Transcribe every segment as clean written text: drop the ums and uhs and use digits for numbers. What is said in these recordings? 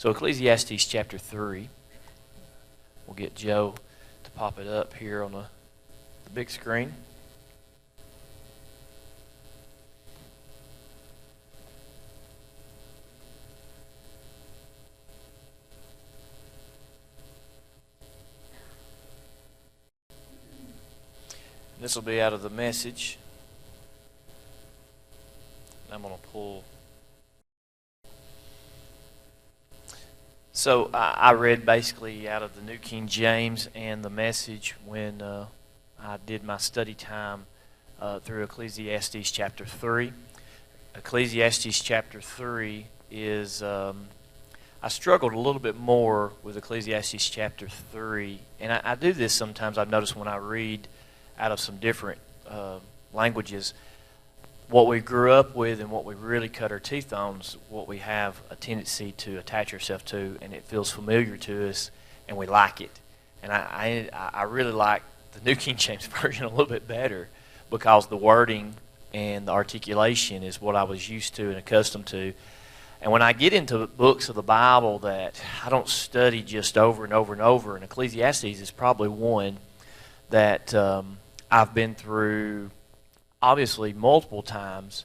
So Ecclesiastes chapter 3. We'll get Joe to pop it up here on the big screen. This will be out of the Message. I'm going to pull. So I read basically out of the New King James and the Message when I did my study time through Ecclesiastes chapter 3. Ecclesiastes chapter 3 is, I struggled a little bit more with Ecclesiastes chapter 3. And I do this sometimes, I've noticed when I read out of some different languages. What we grew up with and what we really cut our teeth on is what we have a tendency to attach ourselves to, and it feels familiar to us, and we like it. And I really like the New King James Version a little bit better because the wording and the articulation is what I was used to and accustomed to. And when I get into books of the Bible that I don't study just over and over and over, and Ecclesiastes is probably one that I've been through obviously multiple times,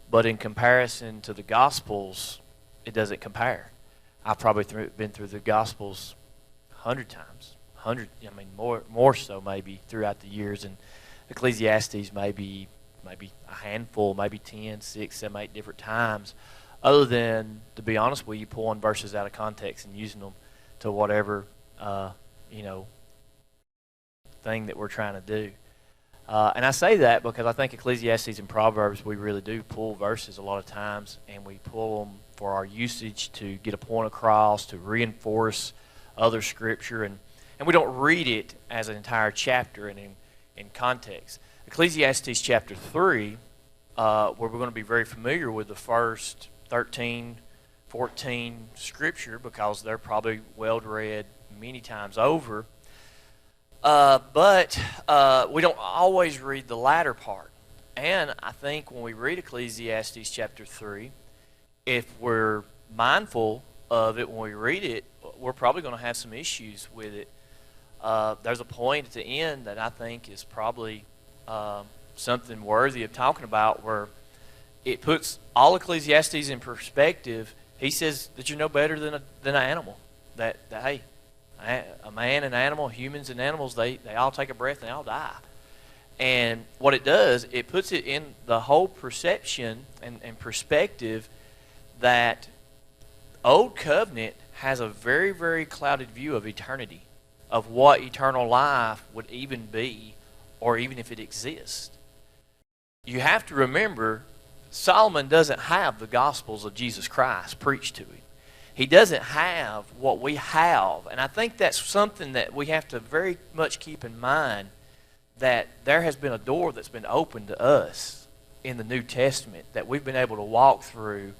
but in comparison to the Gospels, it doesn't compare. I've probably been through the Gospels 100 times, more so maybe throughout the years, and Ecclesiastes maybe a handful, maybe 10, 6, 7, 8 different times, other than, to be honest with you, pulling verses out of context and using them to whatever, thing that we're trying to do. And I say that because I think Ecclesiastes and Proverbs, we really do pull verses a lot of times, and we pull them for our usage to get a point across, to reinforce other scripture, and we don't read it as an entire chapter and in context. Ecclesiastes chapter 3, where we're going to be very familiar with the first 13, 14 scripture because they're probably well read many times over. But we don't always read the latter part. And I think when we read Ecclesiastes chapter 3, if we're mindful of it when we read it, we're probably going to have some issues with it. There's a point at the end that I think is probably something worthy of talking about where it puts all Ecclesiastes in perspective. He says that you're no better than an animal. That hey, a man and animal, humans and animals, they all take a breath and they all die. And what it does, it puts it in the whole perception and perspective that Old Covenant has a very, very clouded view of eternity, of what eternal life would even be, or even if it exists. You have to remember, Solomon doesn't have the Gospels of Jesus Christ preached to him. He doesn't have what we have. And I think that's something that we have to very much keep in mind, that there has been a door that's been opened to us in the New Testament that we've been able to walk through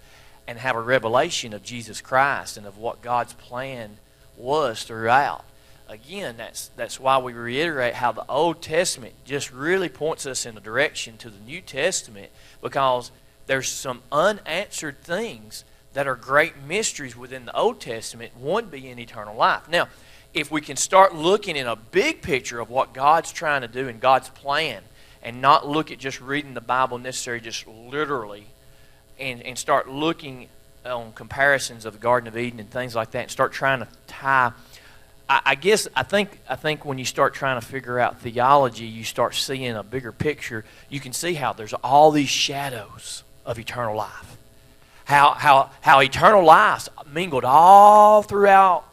and have a revelation of Jesus Christ and of what God's plan was throughout. Again, that's why we reiterate how the Old Testament just really points us in a direction to the New Testament, because there's some unanswered things that are great mysteries within the Old Testament, one being eternal life. Now, if we can start looking in a big picture of what God's trying to do in God's plan, and not look at just reading the Bible necessarily just literally, and start looking on comparisons of the Garden of Eden and things like that, and start trying to tie, I think when you start trying to figure out theology, you start seeing a bigger picture. You can see how there's all these shadows of eternal life. How eternal life mingled all throughout,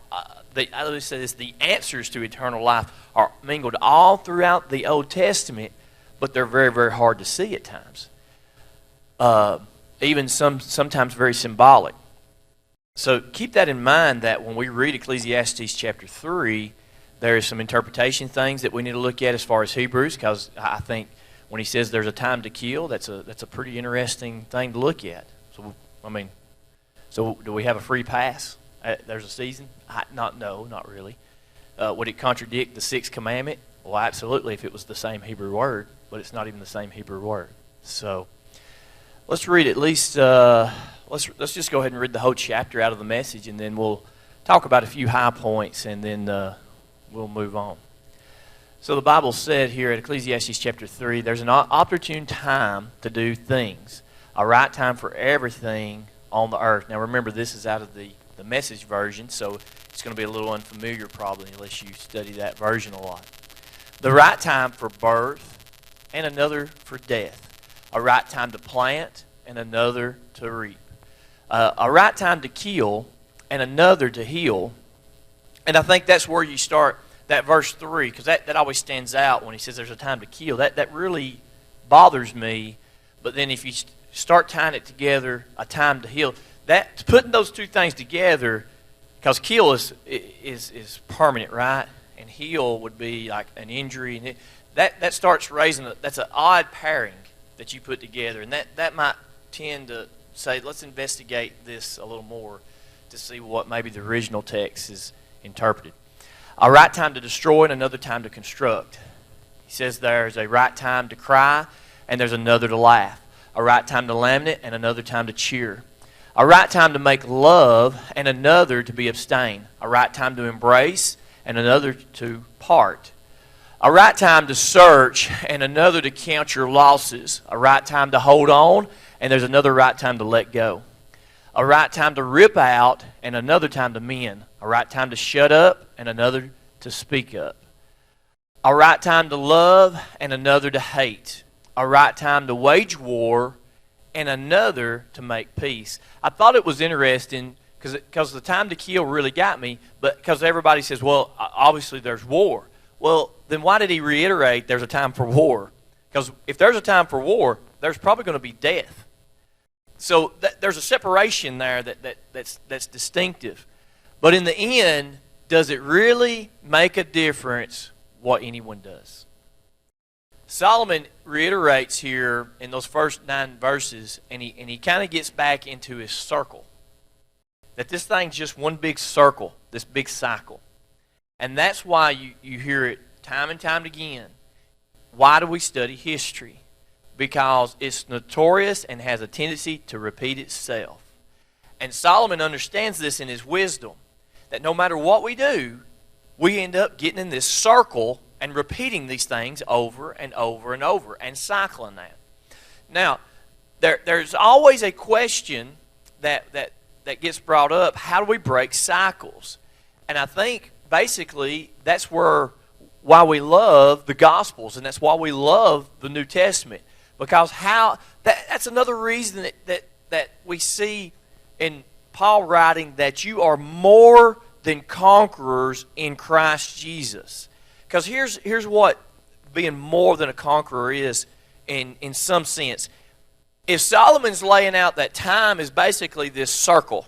the answers to eternal life are mingled all throughout the Old Testament, but they're very, very hard to see at times. Even sometimes very symbolic. So keep that in mind, that when we read Ecclesiastes chapter 3, there is some interpretation things that we need to look at as far as Hebrews, because I think when he says there's a time to kill, that's a pretty interesting thing to look at. So do we have a free pass? There's a season? No, not really. Would it contradict the sixth commandment? Well, absolutely, if it was the same Hebrew word, but it's not even the same Hebrew word. So let's read at least, let's just go ahead and read the whole chapter out of the Message, and then we'll talk about a few high points, and then we'll move on. So the Bible said here at Ecclesiastes chapter 3, there's an opportune time to do things, a right time for everything on the earth. Now remember, this is out of the Message version, so it's going to be a little unfamiliar probably unless you study that version a lot. The right time for birth and another for death. A right time to plant and another to reap. A right time to kill and another to heal. And I think that's where you start that verse 3, because that always stands out when he says there's a time to kill. That really bothers me. But then if you start tying it together, a time to heal, that putting those two things together, because kill is permanent, right? And heal would be like an injury. And that starts raising, that's an odd pairing that you put together. And that might tend to say, let's investigate this a little more to see what maybe the original text is interpreted. A right time to destroy and another time to construct. He says there's a right time to cry and there's another to laugh. A right time to lament and another time to cheer. A right time to make love and another to be abstain. A right time to embrace and another to part. A right time to search and another to count your losses. A right time to hold on and there's another right time to let go. A right time to rip out and another time to mend. A right time to shut up and another to speak up. A right time to love and another to hate. A right time to wage war and another to make peace. I thought it was interesting because the time to kill really got me, but because everybody says, well, obviously there's war. Well, then why did he reiterate there's a time for war? Because if there's a time for war, there's probably going to be death. So there's a separation there that's distinctive. But in the end, does it really make a difference what anyone does? Solomon reiterates here in those first 9 verses, and he kind of gets back into his circle. That this thing's just one big circle, this big cycle. And that's why you hear it time and time again. Why do we study history? Because it's notorious and has a tendency to repeat itself. And Solomon understands this in his wisdom, that no matter what we do, we end up getting in this circle and repeating these things over and over and over and cycling that. Now, there's always a question that gets brought up. How do we break cycles? And I think basically that's why we love the Gospels, and that's why we love the New Testament. Because that's another reason that we see in Paul writing that you are more than conquerors in Christ Jesus. Because here's what being more than a conqueror is in some sense. If Solomon's laying out that time is basically this circle,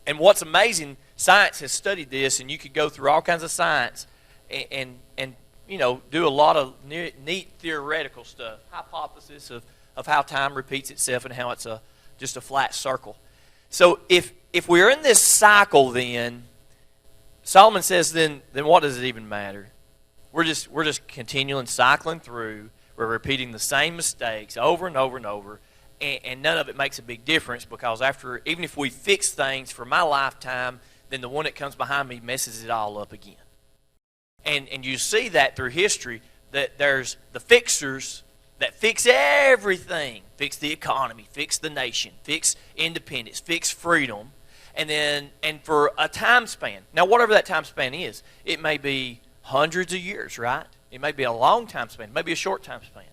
and what's amazing, science has studied this, and you could go through all kinds of science and do a lot of neat theoretical stuff, hypothesis of how time repeats itself and how it's just a flat circle. So if we're in this cycle, then Solomon says, then what does it even matter? We're just continuing cycling through. We're repeating the same mistakes over and over and over, and none of it makes a big difference because even if we fix things for my lifetime, then the one that comes behind me messes it all up again. And you see that through history, that there's the fixers that fix everything. Fix the economy, fix the nation, fix independence, fix freedom, and for a time span. Now, whatever that time span is, it may be hundreds of years, right? It may be a long time span, maybe a short time span.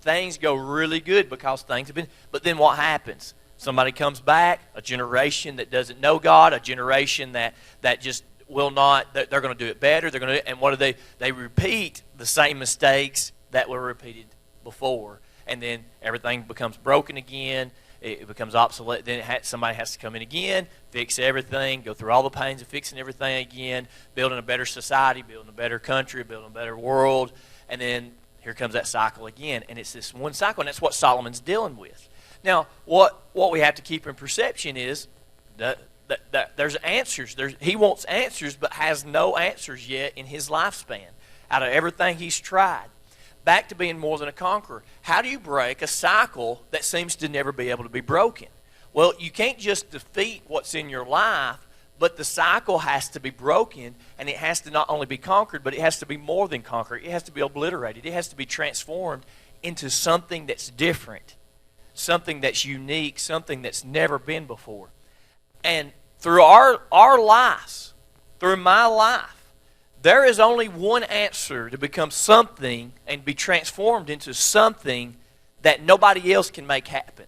Things go really good because things have been, but then what happens? Somebody comes back, a generation that doesn't know God, a generation that just will not, they're going to do it better, and what do they repeat the same mistakes that were repeated before, and then everything becomes broken again, it becomes obsolete, then somebody has to come in again, fix everything, go through all the pains of fixing everything again, building a better society, building a better country, building a better world, and then here comes that cycle again, and it's this one cycle, and that's what Solomon's dealing with. Now, what we have to keep in perception is that there's answers. He wants answers, but has no answers yet in his lifespan out of everything he's tried. Back to being more than a conqueror. How do you break a cycle that seems to never be able to be broken? Well, you can't just defeat what's in your life, but the cycle has to be broken, and it has to not only be conquered, but it has to be more than conquered. It has to be obliterated. It has to be transformed into something that's different, something that's unique, something that's never been before. And through our lives, through my life, there is only one answer to become something and be transformed into something that nobody else can make happen.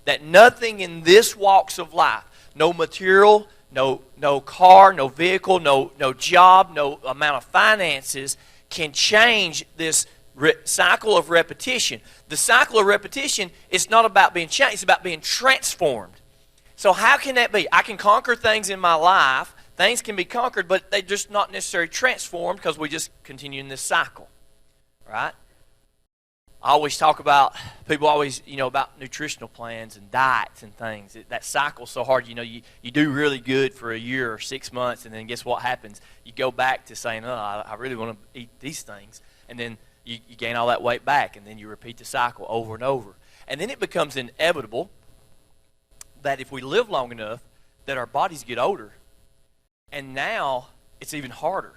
That nothing in this walks of life, no material, no car, no vehicle, no job, no amount of finances can change this cycle of repetition. The cycle of repetition is not about being changed, it's about being transformed. So how can that be? I can conquer things in my life. Things can be conquered, but they're just not necessarily transformed because we just continue in this cycle. Right? I always talk about, people always, about nutritional plans and diets and things. That cycle's so hard. You do really good for a year or 6 months, and then guess what happens? You go back to saying, I really want to eat these things. And then you gain all that weight back, and then you repeat the cycle over and over. And then it becomes inevitable that if we live long enough, that our bodies get older. And now it's even harder.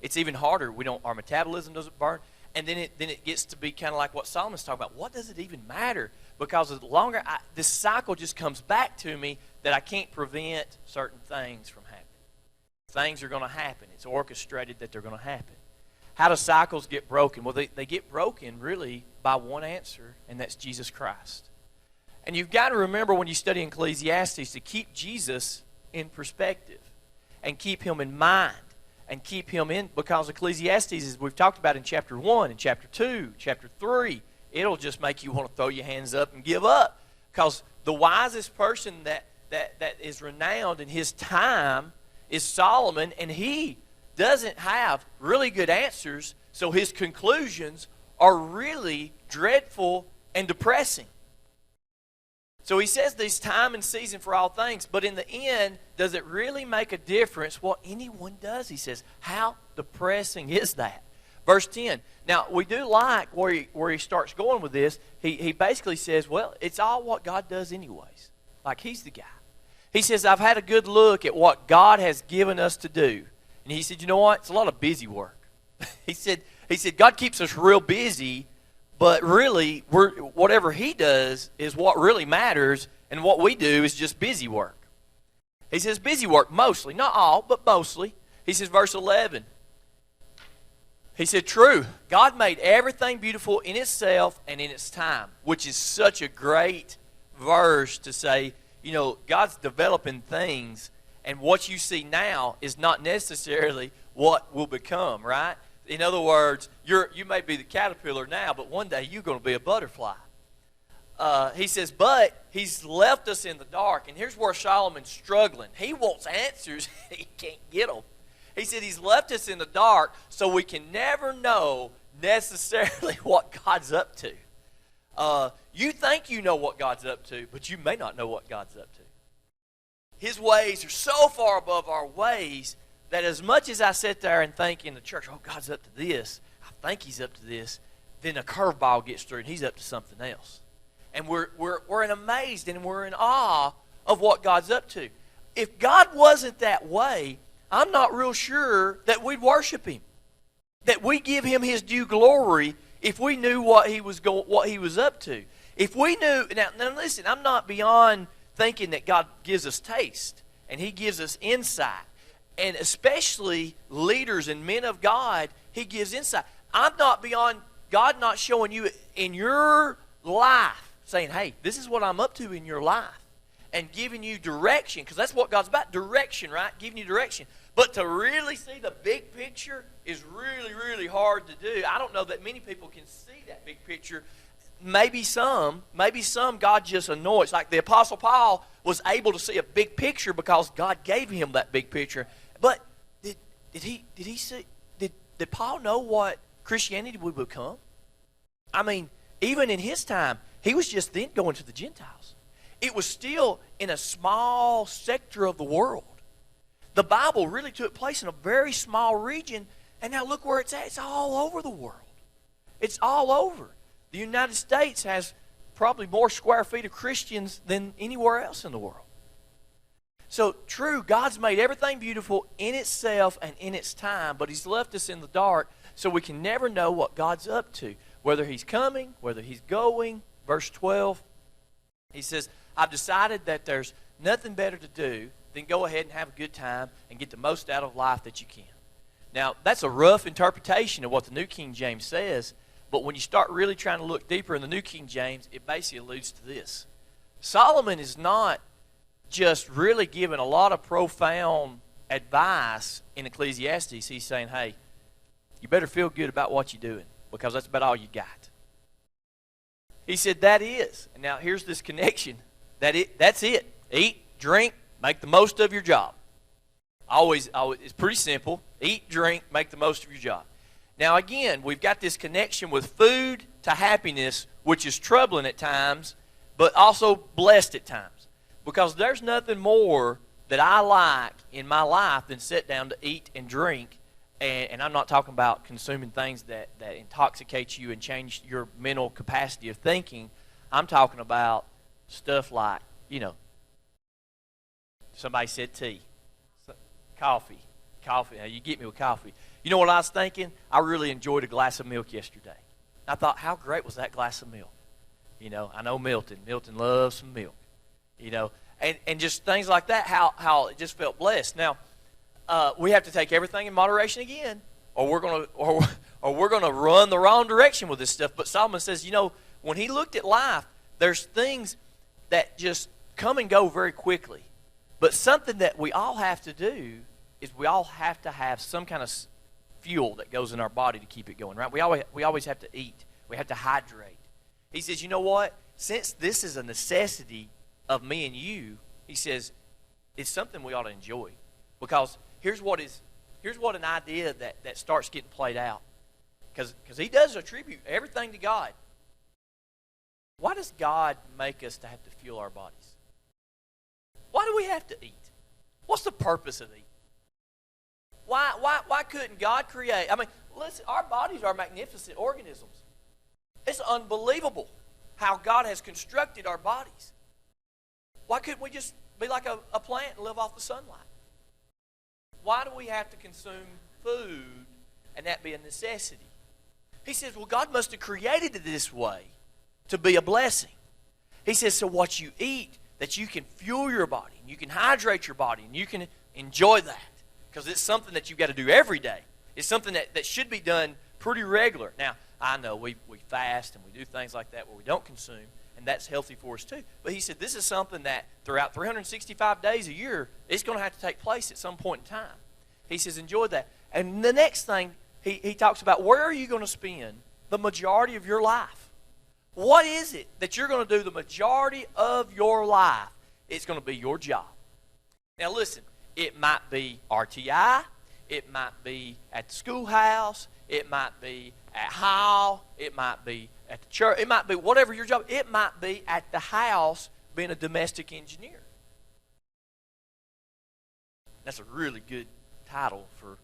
It's even harder. Our metabolism doesn't burn. And then it gets to be kind of like what Solomon's talking about. What does it even matter? Because the longer this cycle just comes back to me that I can't prevent certain things from happening. Things are going to happen. It's orchestrated that they're going to happen. How do cycles get broken? Well, they get broken really by one answer, and that's Jesus Christ. And you've got to remember when you study Ecclesiastes to keep Jesus in perspective and keep him in mind. And keep him in, because Ecclesiastes, as we've talked about in chapter 1 and chapter 2, chapter 3, it'll just make you want to throw your hands up and give up. Because the wisest person that is renowned in his time is Solomon, and he doesn't have really good answers, so his conclusions are really dreadful and depressing. So he says there's time and season for all things, but in the end, does it really make a difference what anyone does? He says, how depressing is that? Verse 10. Now, we do like where he starts going with this. He basically says, well, it's all what God does anyways. Like he's the guy. He says, I've had a good look at what God has given us to do. And he said, you know what? It's a lot of busy work. He said, God keeps us real busy, but really, whatever he does is what really matters, and what we do is just busy work. He says busy work mostly, not all, but mostly. He says, verse 11, he said, true, God made everything beautiful in itself and in its time, which is such a great verse to say, God's developing things, and what you see now is not necessarily what will become, right? In other words, you may be the caterpillar now, but one day you're going to be a butterfly. He says, but he's left us in the dark. And here's where Solomon's struggling. He wants answers. He can't get them. He said he's left us in the dark so we can never know necessarily what God's up to. You think you know what God's up to, but you may not know what God's up to. His ways are so far above our ways that as much as I sit there and think in the church, oh, God's up to this, I think he's up to this, then a curveball gets through and he's up to something else. And we're amazed and we're in awe of what God's up to. If God wasn't that way, I'm not real sure that we'd worship him, that we give him his due glory if we knew what he was up to. If we knew, now listen, I'm not beyond thinking that God gives us taste and he gives us insight. And especially leaders and men of God, he gives insight. I'm not beyond God not showing you in your life, saying, hey, this is what I'm up to in your life, and giving you direction, because that's what God's about, direction, right? Giving you direction. But to really see the big picture is really, really hard to do. I don't know that many people can see that big picture. Maybe some God just anoints. Like the Apostle Paul was able to see a big picture because God gave him that big picture. But did Paul know what Christianity would become? I mean, even in his time, he was just then going to the Gentiles. It was still in a small sector of the world. The Bible really took place in a very small region, and now look where it's at. It's all over the world. It's all over. The United States has probably more square feet of Christians than anywhere else in the world. So, true, God's made everything beautiful in itself and in its time, but He's left us in the dark so we can never know what God's up to, whether He's coming, whether He's going. Verse 12, He says, I've decided that there's nothing better to do than go ahead and have a good time and get the most out of life that you can. Now, that's a rough interpretation of what the New King James says, but when you start really trying to look deeper in the New King James, it basically alludes to this. Solomon is not just really giving a lot of profound advice in Ecclesiastes. He's saying, hey, you better feel good about what you're doing because that's about all you got. He said that is. And now here's this connection. That's it. Eat, drink, make the most of your job. Always, it's pretty simple. Eat, drink, make the most of your job. Now again, we've got this connection with food to happiness, which is troubling at times, but also blessed at times. Because there's nothing more that I like in my life than sit down to eat and drink. And I'm not talking about consuming things that intoxicate you and change your mental capacity of thinking. I'm talking about stuff like, somebody said tea, coffee. Now, you get me with coffee. You know what I was thinking? I really enjoyed a glass of milk yesterday. I thought, how great was that glass of milk? I know Milton. Milton loves some milk. And just things like that, how it just felt blessed. Now, we have to take everything in moderation again, or we're gonna run the wrong direction with this stuff. But Solomon says, when he looked at life, there's things that just come and go very quickly. But something that we all have to do is we all have to have some kind of fuel that goes in our body to keep it going, right? We always have to eat. We have to hydrate. He says, you know what? Since this is a necessity of me and you, he says, it's something we ought to enjoy. Because here's what an idea that starts getting played out. Because he does attribute everything to God. Why does God make us to have to fuel our bodies? Why do we have to eat? What's the purpose of eating? Why couldn't God create? Listen, our bodies are magnificent organisms. It's unbelievable how God has constructed our bodies. Why couldn't we just be like a plant and live off the sunlight? Why do we have to consume food and that be a necessity? He says, well, God must have created it this way to be a blessing. He says, so what you eat, that you can fuel your body, and you can hydrate your body, and you can enjoy that. Because it's something that you've got to do every day. It's something that should be done pretty regular. Now, I know we fast and we do things like that where we don't consume, and that's healthy for us too. But he said this is something that throughout 365 days a year, it's going to have to take place at some point in time. He says enjoy that. And the next thing, he talks about where are you going to spend the majority of your life? What is it that you're going to do the majority of your life? It's going to be your job. Now listen, it might be RTI, it might be at the schoolhouse, it might be at Hall, it might be at the church, it might be whatever your job, it might be at the house being a domestic engineer. That's a really good title for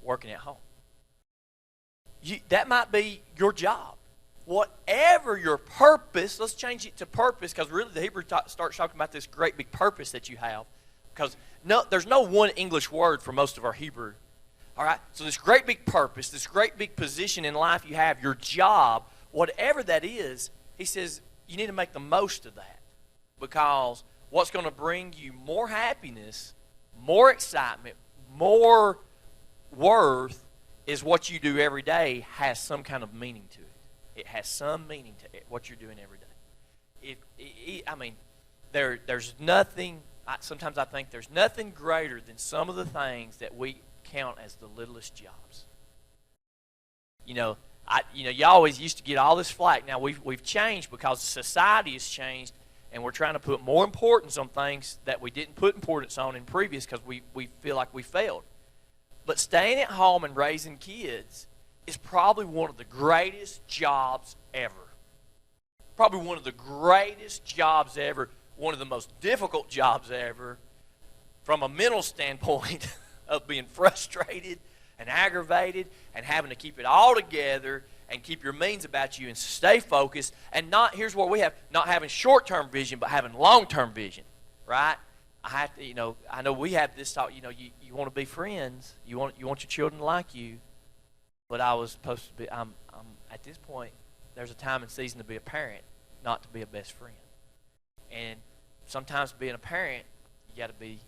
working at home. That might be your job. Whatever your purpose, let's change it to purpose because really the Hebrew starts talking about this great big purpose that you have. Because there's no one English word for most of our Hebrew. All right? So this great big purpose, this great big position in life you have, your job, whatever that is, he says you need to make the most of that. Because what's going to bring you more happiness, more excitement, more worth is what you do every day has some kind of meaning to it. It has some meaning to it, what you're doing every day. There's nothing... Sometimes I think there's nothing greater than some of the things that we count as the littlest jobs. You always used to get all this flack. Now we've changed because society has changed, and we're trying to put more importance on things that we didn't put importance on in previous because we feel like we failed. But staying at home and raising kids is probably one of the greatest jobs ever. Probably one of the greatest jobs ever. One of the most difficult jobs ever from a mental standpoint of being frustrated and aggravated and having to keep it all together and keep your means about you and stay focused, and not, here's what we have, not having short-term vision, but having long-term vision, right? I know we have this talk, you want to be friends, you want your children to like you, but I was supposed to be, I'm at this point, there's a time and season to be a parent, not to be a best friend. And sometimes being a parent, you got to be,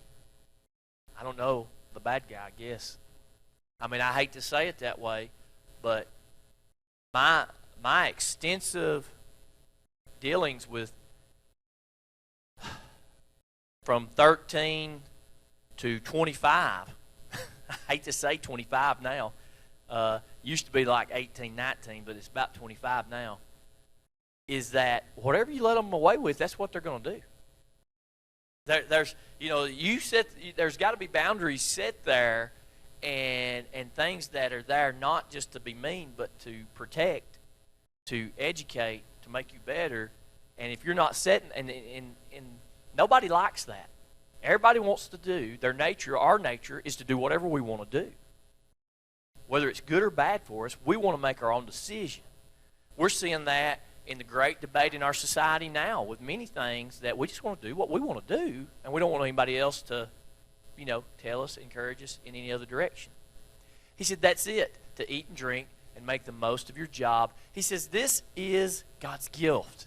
I don't know, the bad guy, I guess. I mean, I hate to say it that way, but my extensive dealings with from 13 to 25, I hate to say 25 now, used to be like 18, 19, but it's about 25 now, is that whatever you let them away with, that's what they're going to do. There's got to be boundaries set there, and things that are there not just to be mean, but to protect, to educate, to make you better. And if you're not setting, and nobody likes that. Everybody wants to do, our nature is to do whatever we want to do. Whether it's good or bad for us, we want to make our own decision. We're seeing that in the great debate in our society now with many things that we just want to do what we want to do, and we don't want anybody else to, tell us, encourage us in any other direction. He said that's it, to eat and drink and make the most of your job. He says this is God's gift.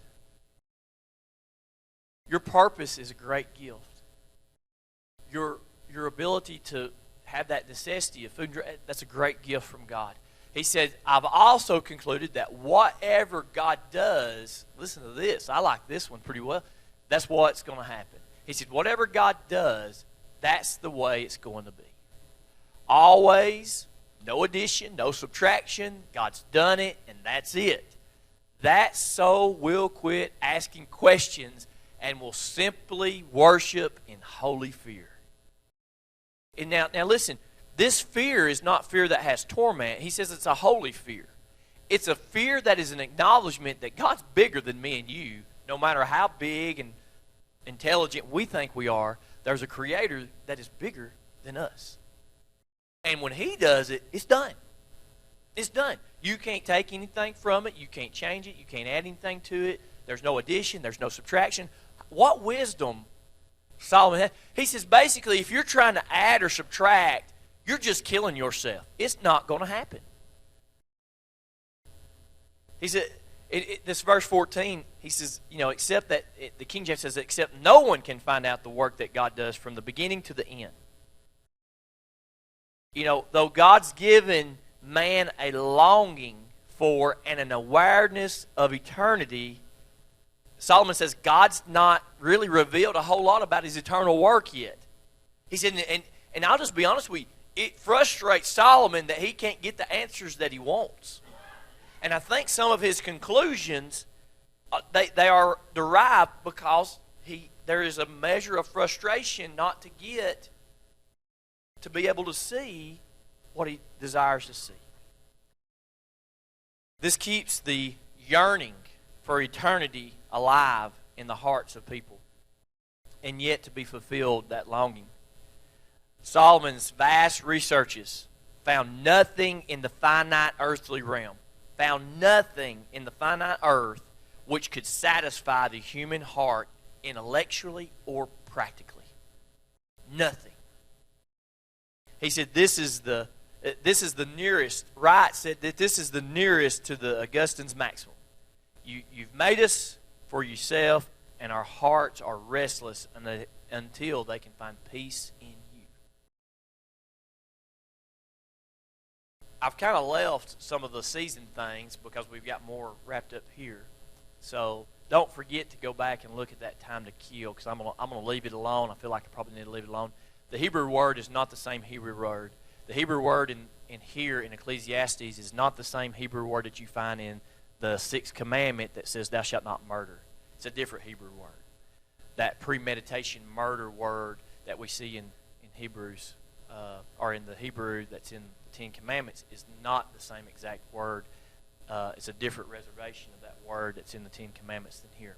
Your purpose is a great gift. Your ability to have that necessity of food and drink, that's a great gift from God. He said, I've also concluded that whatever God does, listen to this, I like this one pretty well, that's what's going to happen. He said, whatever God does, that's the way it's going to be. Always, no addition, no subtraction, God's done it, and that's it. That soul will quit asking questions and will simply worship in holy fear. And now listen, this fear is not fear that has torment. He says it's a holy fear. It's a fear that is an acknowledgement that God's bigger than me and you. No matter how big and intelligent we think we are, there's a creator that is bigger than us. And when he does it, it's done. It's done. You can't take anything from it. You can't change it. You can't add anything to it. There's no addition. There's no subtraction. What wisdom Solomon had. He says basically if you're trying to add or subtract, you're just killing yourself. It's not going to happen. He said, this verse 14, he says, except that, the King James says, except no one can find out the work that God does from the beginning to the end. Though God's given man a longing for and an awareness of eternity, Solomon says God's not really revealed a whole lot about his eternal work yet. He said, and I'll just be honest with you, it frustrates Solomon that he can't get the answers that he wants. And I think some of his conclusions, they are derived because there is a measure of frustration not to be able to see what he desires to see. This keeps the yearning for eternity alive in the hearts of people, and yet to be fulfilled, that longing. Solomon's vast researches found nothing in the finite earthly realm, found nothing in the finite earth which could satisfy the human heart intellectually or practically. Nothing. He said this is the nearest, Wright said that this is the nearest to the Augustine's maximum. You've made us for yourself, and our hearts are restless until they can find peace in you. I've kind of left some of the season things because we've got more wrapped up here. So don't forget to go back and look at that time to kill, because I'm gonna leave it alone. I feel like I probably need to leave it alone. The Hebrew word is not the same Hebrew word. The Hebrew word in here in Ecclesiastes is not the same Hebrew word that you find in the 6th commandment that says thou shalt not murder. It's a different Hebrew word. That premeditation murder word that we see in Hebrews, or in the Hebrew that's in the 10 Commandments, is not the same exact word. It's a different reservation of that word that's in the 10 Commandments than here.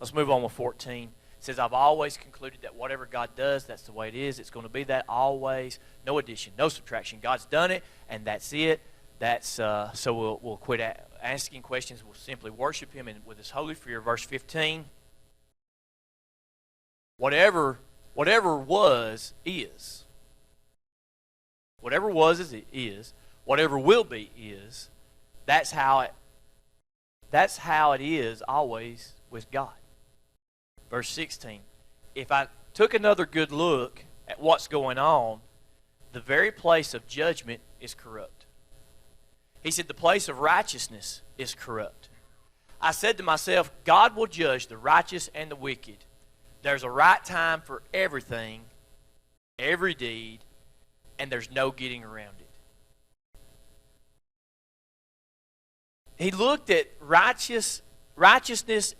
Let's move on with 14. It says, I've always concluded that whatever God does, that's the way it is. It's going to be that always. No addition, no subtraction. God's done it, and that's it. So we'll quit asking questions will simply worship him with his holy fear. Verse 15, whatever was is. Whatever was is. Whatever will be is. That's how it is always with God. Verse 16, if I took another good look at what's going on, the very place of judgment is corrupt. He said the place of righteousness is corrupt. I said to myself, God will judge the righteous and the wicked. There's a right time for everything, every deed, and there's no getting around it. He looked at righteousness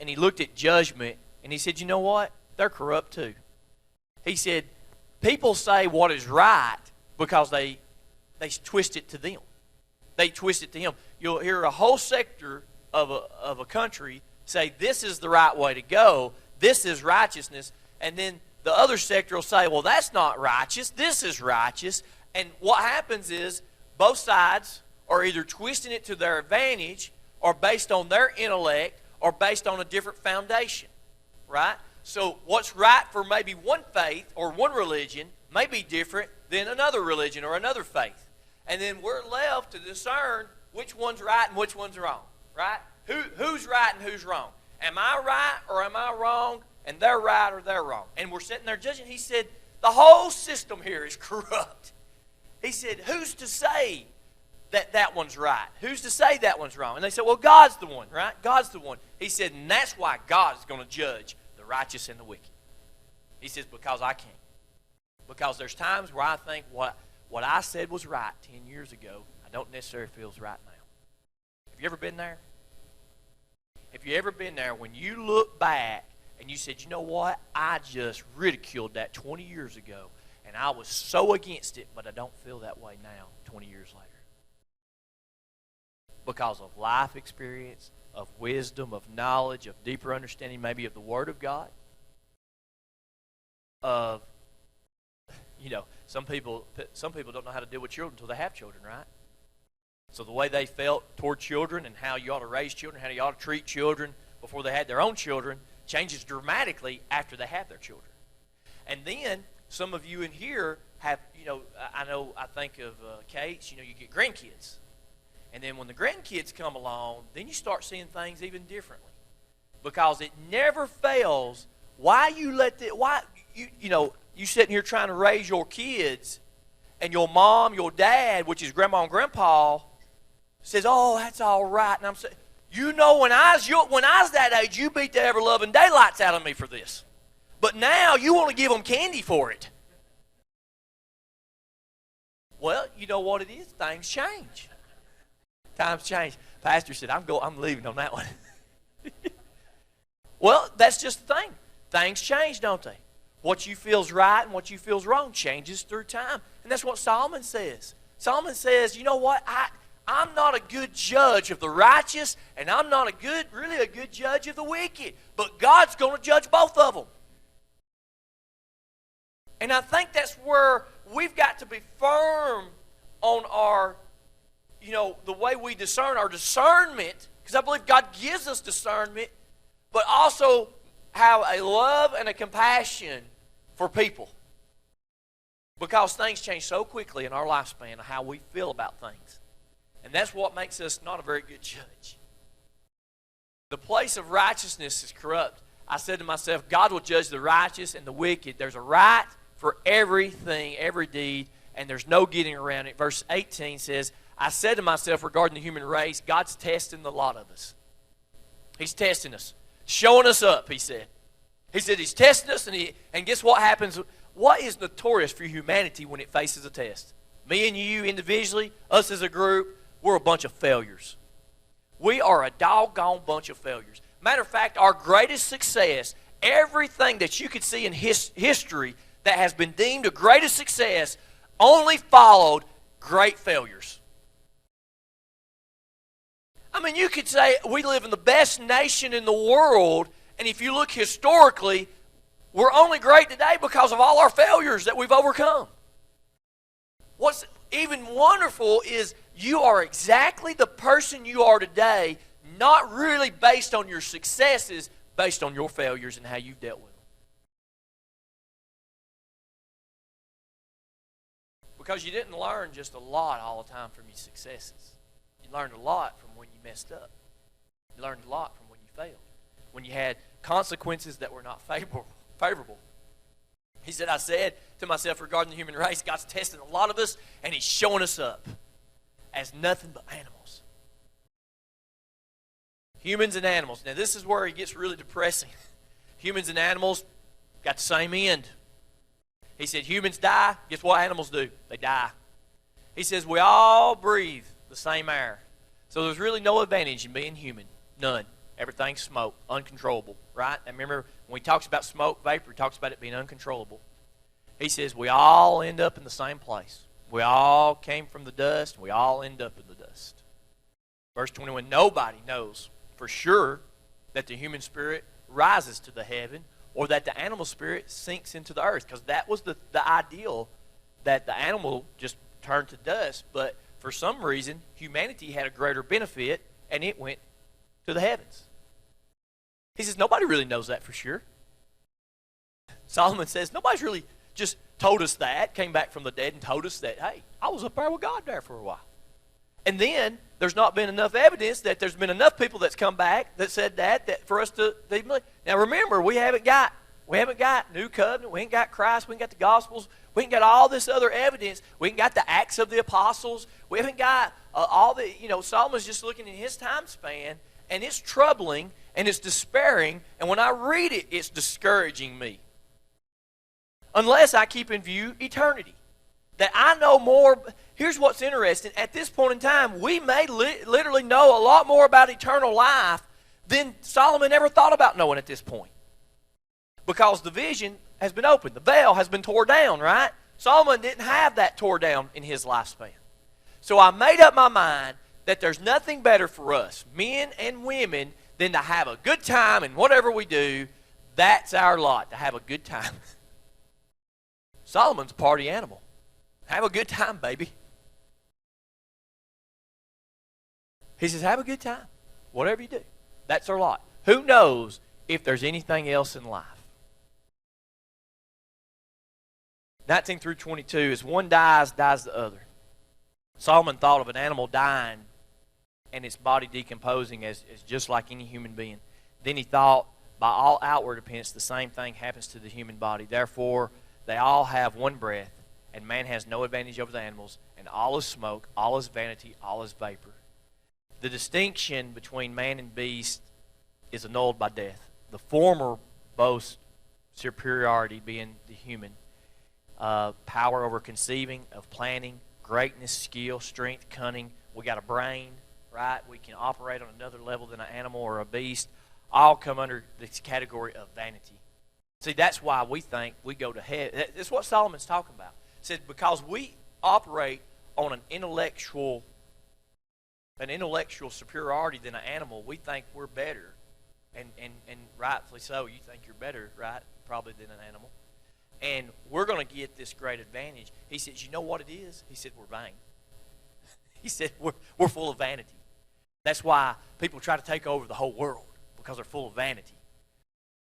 and he looked at judgment, and he said, you know what? They're corrupt too. He said, people say what is right because they twist it to them. They twist it to him. You'll hear a whole sector of a country say, this is the right way to go, this is righteousness, and then the other sector will say, well, that's not righteous, this is righteous. And what happens is both sides are either twisting it to their advantage or based on their intellect or based on a different foundation, right? So what's right for maybe one faith or one religion may be different than another religion or another faith. And then we're left to discern which one's right and which one's wrong, right? Who's right and who's wrong? Am I right or am I wrong? And they're right or they're wrong. And we're sitting there judging. He said, the whole system here is corrupt. He said, who's to say that one's right? Who's to say that one's wrong? And they said, well, God's the one, right? God's the one. He said, and that's why God is going to judge the righteous and the wicked. He says, because I can't. Because there's times where I think what I said was right 10 years ago, I don't necessarily feel is right now. Have you ever been there? Have you ever been there when you look back and you said, you know what? I just ridiculed that 20 years ago, and I was so against it, but I don't feel that way now, 20 years later. Because of life experience, of wisdom, of knowledge, of deeper understanding maybe of the Word of God, of, some people don't know how to deal with children until they have children, right? So the way they felt toward children and how you ought to raise children, how you ought to treat children before they had their own children changes dramatically after they have their children. And then some of you in here have, I think of Kate, you get grandkids. And then when the grandkids come along, then you start seeing things even differently. Because it never fails. You sitting here trying to raise your kids, and your mom, your dad, which is grandma and grandpa, says, oh, that's all right. And I'm saying, when I was that age, you beat the ever-loving daylights out of me for this. But now you want to give them candy for it. Well, you know what it is? Things change. Times change. Pastor said, I'm leaving on that one. Well, that's just the thing. Things change, don't they? What you feel's right and what you feel's wrong changes through time. And that's what Solomon says. Solomon says, you know what? I'm not a good judge of the righteous, and I'm not really a good judge of the wicked. But God's going to judge both of them. And I think that's where we've got to be firm on our, the way we discern, our discernment, because I believe God gives us discernment, but also have a love and a compassion for people. Because things change so quickly in our lifespan of how we feel about things. And that's what makes us not a very good judge. The place of righteousness is corrupt. I said to myself, God will judge the righteous and the wicked. There's a right for everything, every deed, and there's no getting around it. Verse 18 says, I said to myself regarding the human race, God's testing the lot of us. He's testing us. Showing us up, he said. He said he's testing us, and guess what happens? What is notorious for humanity when it faces a test? Me and you individually, us as a group, we're a bunch of failures. We are a doggone bunch of failures. Matter of fact, our greatest success, everything that you could see in history that has been deemed a greatest success, only followed great failures. I mean, you could say we live in the best nation in the world, and if you look historically, we're only great today because of all our failures that we've overcome. What's even wonderful is you are exactly the person you are today, not really based on your successes, based on your failures and how you've dealt with them. Because you didn't learn just a lot all the time from your successes. You learned a lot from when you messed up. You learned a lot from when you failed. When you had consequences that were not favorable. He said, I said to myself regarding the human race, God's testing a lot of us, and He's showing us up as nothing but animals. Humans and animals. Now, this is where it gets really depressing. Humans and animals got the same end. He said, humans die. Guess what animals do? They die. He says, we all breathe the same air. So there's really no advantage in being human. None. Everything's smoke, uncontrollable, right? And remember, when he talks about smoke, vapor, he talks about it being uncontrollable. He says, we all end up in the same place. We all came from the dust, and we all end up in the dust. Verse 21, nobody knows for sure that the human spirit rises to the heaven or that the animal spirit sinks into the earth, because that was the ideal, that the animal just turned to dust, but for some reason, humanity had a greater benefit, and it went to the heavens. He says, nobody really knows that for sure. Solomon says, nobody's really just told us that, came back from the dead and told us that, hey, I was up there with God there for a while. And then there's not been enough evidence that there's been enough people that's come back that said that for us to believe. Now remember, we haven't got New Covenant, we ain't got Christ, we ain't got the Gospels, we ain't got all this other evidence, we ain't got the Acts of the Apostles, we haven't got all the, Solomon's just looking in his time span, and it's troubling, and it's despairing, and when I read it, it's discouraging me. Unless I keep in view eternity. That I know more. Here's what's interesting. At this point in time, we may literally know a lot more about eternal life than Solomon ever thought about knowing at this point. Because the vision has been opened. The veil has been torn down, right? Solomon didn't have that tore down in his lifespan. So I made up my mind that there's nothing better for us, men and women, than to have a good time, and whatever we do, that's our lot, to have a good time. Solomon's a party animal. Have a good time, baby. He says, have a good time. Whatever you do. That's our lot. Who knows if there's anything else in life? 19 through 22, as one dies, dies the other. Solomon thought of an animal dying and its body decomposing as just like any human being. Then he thought, by all outward appearance, the same thing happens to the human body. Therefore, they all have one breath, and man has no advantage over the animals, and all is smoke, all is vanity, all is vapor. The distinction between man and beast is annulled by death. The former boasts superiority, being the human, power over conceiving, of planning, greatness, skill, strength, cunning. We got a brain, right? We can operate on another level than an animal or a beast. All come under this category of vanity. See, that's why we think we go to heaven. That's what Solomon's talking about. He said, because we operate on an intellectual superiority than an animal, we think we're better. And rightfully so, you think you're better, right? Probably than an animal. And we're going to get this great advantage. He says, you know what it is? He said, we're vain. He said, we're full of vanity. That's why people try to take over the whole world, because they're full of vanity.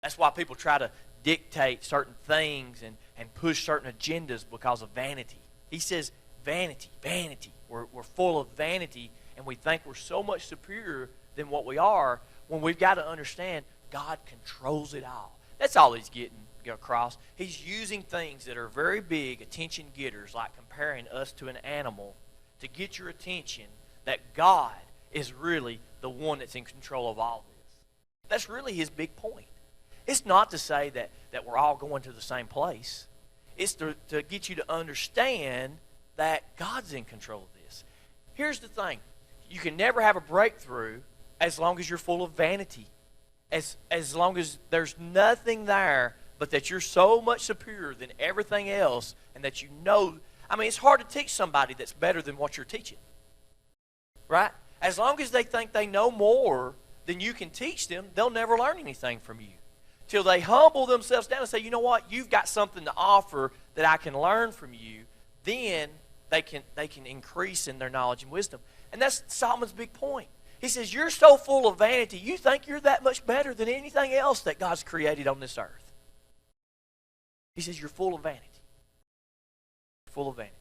That's why people try to dictate certain things and push certain agendas because of vanity. He says, vanity, vanity. We're full of vanity, and we think we're so much superior than what we are, when we've got to understand God controls it all. That's all he's getting across. He's using things that are very big attention getters, like comparing us to an animal, to get your attention that God is really the one that's in control of all this. That's really his big point. It's not to say that we're all going to the same place. It's to get you to understand that God's in control of this. Here's the thing. You can never have a breakthrough as long as you're full of vanity. As long as there's nothing there but that you're so much superior than everything else, and that you know. I mean, it's hard to teach somebody that's better than what you're teaching. Right? As long as they think they know more than you can teach them, they'll never learn anything from you. Till they humble themselves down and say, you know what, you've got something to offer that I can learn from you, then they can increase in their knowledge and wisdom. And that's Solomon's big point. He says, you're so full of vanity, you think you're that much better than anything else that God's created on this earth. He says, you're full of vanity. Full of vanity.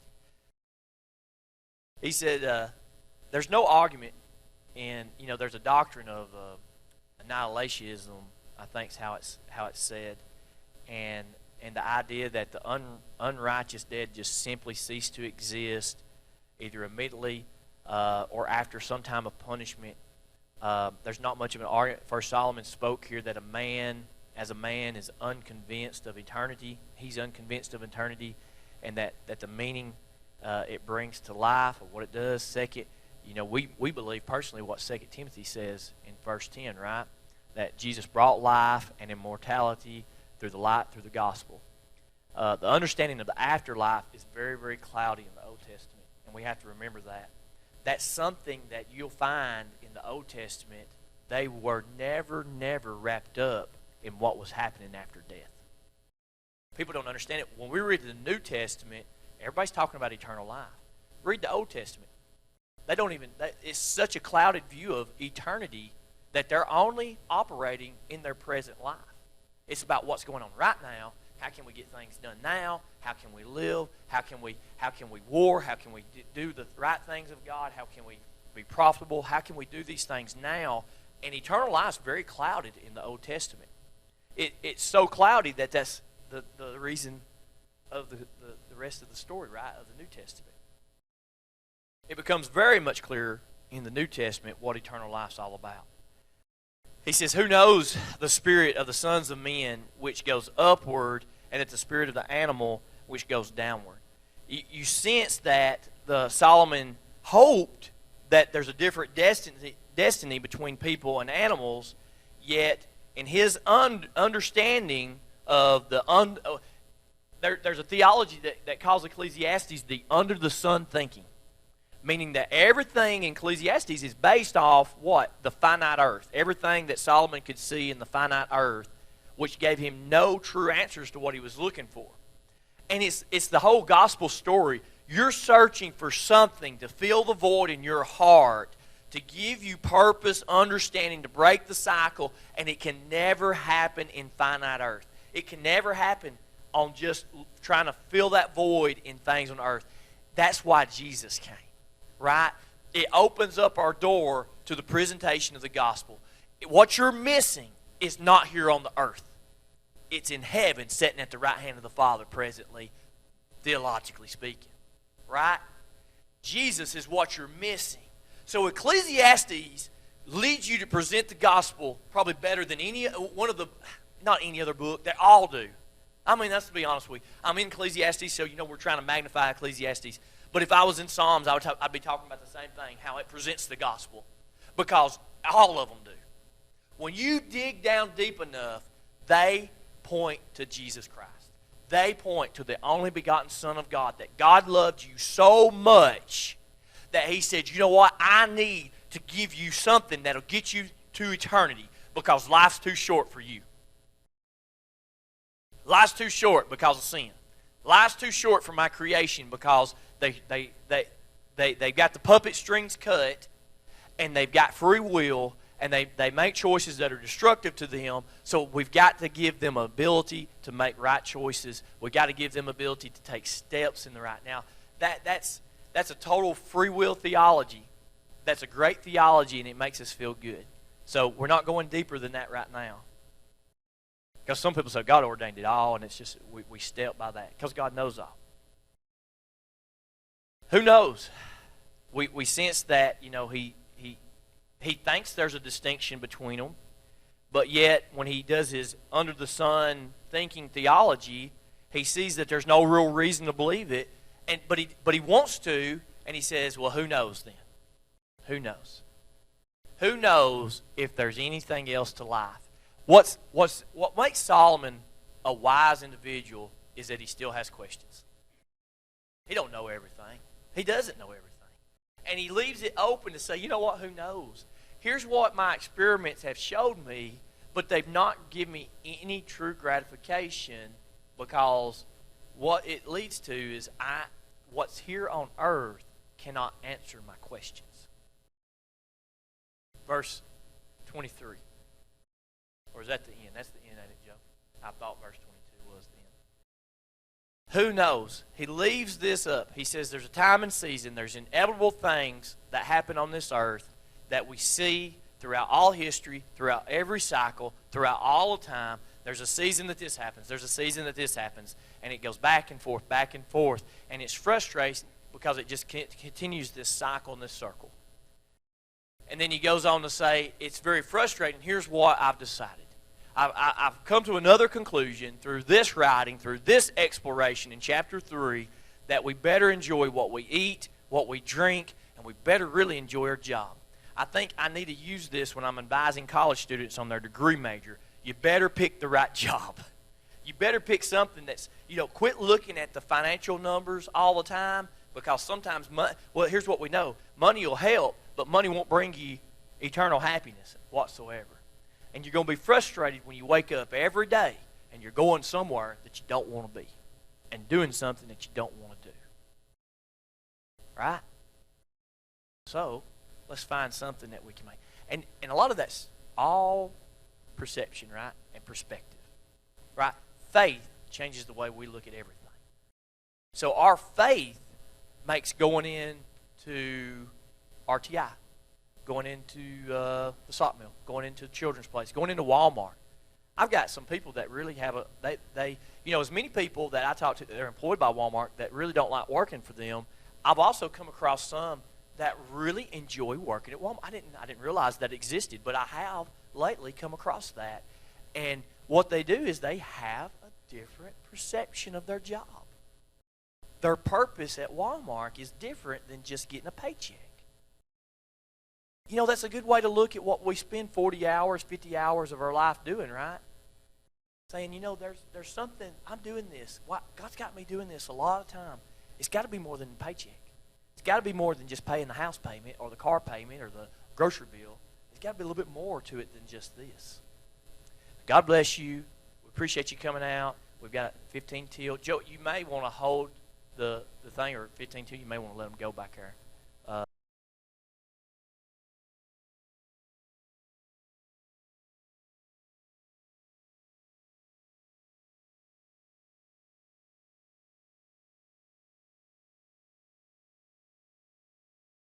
He said, there's no argument in, there's a doctrine of annihilationism, I think is how it's said, and the idea that the unrighteous dead just simply cease to exist, either immediately or after some time of punishment. There's not much of an argument. First Solomon spoke here that a man is unconvinced of eternity. He's unconvinced of eternity, and that the meaning it brings to life, or what it does. Second, we believe personally what 2 Timothy says in verse 10, right? That Jesus brought life and immortality through the light, through the gospel. The understanding of the afterlife is very, very cloudy in the Old Testament, and we have to remember that. That's something that you'll find in the Old Testament. They were never wrapped up in what was happening after death. People don't understand it. When we read the New Testament, everybody's talking about eternal life. Read the Old Testament. They don't even, it's such a clouded view of eternity that they're only operating in their present life. It's about what's going on right now. How can we get things done now? How can we live? How can we war? How can we do the right things of God? How can we be profitable? How can we do these things now? And eternal life is very clouded in the Old Testament. It's so cloudy that that's the reason of the rest of the story, right, of the New Testament. It becomes very much clearer in the New Testament what eternal life's all about. He says, who knows the spirit of the sons of men which goes upward, and it's the spirit of the animal which goes downward. You sense that Solomon hoped that there's a different destiny between people and animals, yet in his understanding of there's a theology that calls Ecclesiastes the under the sun thinking. Meaning that everything in Ecclesiastes is based off what? The finite earth. Everything that Solomon could see in the finite earth, which gave him no true answers to what he was looking for. And it's the whole gospel story. You're searching for something to fill the void in your heart, to give you purpose, understanding, to break the cycle, and it can never happen in finite earth. It can never happen on just trying to fill that void in things on earth. That's why Jesus came. Right? It opens up our door to the presentation of the gospel. What you're missing is not here on the earth. It's in heaven, sitting at the right hand of the Father presently, theologically speaking. Right? Jesus is what you're missing. So Ecclesiastes leads you to present the gospel probably better than not any other book. They all do. I mean, that's to be honest with you. I'm in Ecclesiastes, so we're trying to magnify Ecclesiastes. But if I was in Psalms, I'd be talking about the same thing, how it presents the gospel. Because all of them do. When you dig down deep enough, they point to Jesus Christ. They point to the only begotten Son of God, that God loved you so much that He said, you know what, I need to give you something that'll get you to eternity because life's too short for you. Life's too short because of sin. Life's too short for my creation because they've got the puppet strings cut, and they've got free will, and they make choices that are destructive to them. So we've got to give them ability to make right choices. We've got to give them ability to take steps in the right. Now, that's a total free will theology. That's a great theology, and it makes us feel good. So we're not going deeper than that right now. Because some people say God ordained it all, and it's just we step by that. Because God knows all. Who knows? We sense that he thinks there's a distinction between them, but yet when he does his under the sun thinking theology, he sees that there's no real reason to believe it, but he wants to, and he says, well, who knows then? Who knows? Who knows if there's anything else to life? What makes Solomon a wise individual is that he still has questions. He don't know everything. He doesn't know everything. And he leaves it open to say, you know what, who knows? Here's what my experiments have showed me, but they've not given me any true gratification, because what it leads to is what's here on earth cannot answer my questions. Verse 23. Or is that the end? That's the end, ain't it, Joe? I thought verse 22 was the end. Who knows? He leaves this up. He says there's a time and season. There's inevitable things that happen on this earth that we see throughout all history, throughout every cycle, throughout all the time. There's a season that this happens. There's a season that this happens. And it goes back and forth, and it's frustrating because it just continues this cycle and this circle. And then he goes on to say, it's very frustrating. Here's what I've decided. I've come to another conclusion through this writing, through this exploration in chapter 3, that we better enjoy what we eat, what we drink, and we better really enjoy our job. I think I need to use this when I'm advising college students on their degree major. You better pick the right job. You better pick something that's, quit looking at the financial numbers all the time, because sometimes, well, here's what we know. Money will help, but money won't bring you eternal happiness whatsoever. And you're going to be frustrated when you wake up every day and you're going somewhere that you don't want to be and doing something that you don't want to do. Right? So, let's find something that we can make. And a lot of that's all perception, right? And perspective. Right? Faith changes the way we look at everything. So our faith makes going into RTI, going into the sock mill, going into the children's place, going into Walmart. I've got some people that really have as many people that I talk to that are employed by Walmart that really don't like working for them. I've also come across some that really enjoy working at Walmart. I didn't realize that existed, but I have lately come across that. And what they do is they have a different perception of their job. Their purpose at Walmart is different than just getting a paycheck. That's a good way to look at what we spend 40 hours, 50 hours of our life doing, right? Saying, there's something, I'm doing this. God's got me doing this a lot of time. It's got to be more than a paycheck. It's got to be more than just paying the house payment or the car payment or the grocery bill. It's got to be a little bit more to it than just this. God bless you. We appreciate you coming out. We've got 15 till. Joe, you may want to hold the thing, or 15 till. You may want to let them go back there.